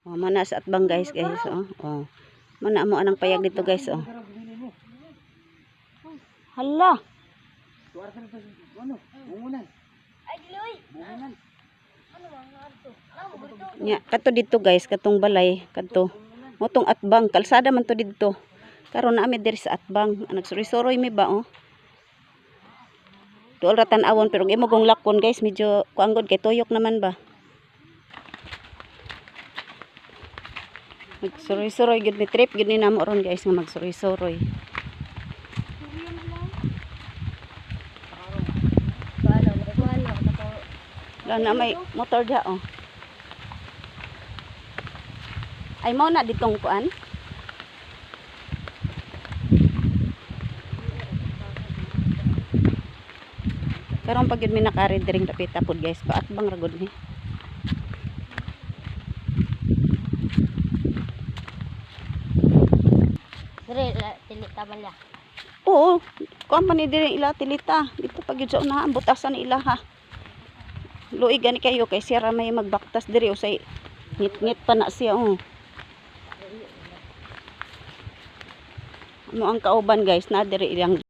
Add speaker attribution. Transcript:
Speaker 1: Oh, mana sa atbang guys, oh. Oh. Mana mo anang payag dito guys, oh. Hala. Nya, kato dito guys, katong balay, kato. Motong atbang, kalsada man to dito. Karon na ami diri sa atbang, nagsuri-suroy mi ba oh. Duol ra tan-awon pero imo gong lakon guys, medyo kuanggod kay tuyok naman ba. Magsuroy-suroy gid ni trip gid ni namo ron guys nga magsuroy-suroy. Wala na may motor dia oh. Ay mo na ditong kuan. Karon pag yun may nakari diring dapita pod guys, paat bang ragod ni.
Speaker 2: Dire tilita balya.
Speaker 1: Oo, kuan man ni diri ila tilita. Dito pag yun sa unahan butasan ni ila ha. Luig gani kayo kay siya ra may magbaktas diri usay ngit-ngit pa na siya oh. Ano ang kauban guys na diri ilang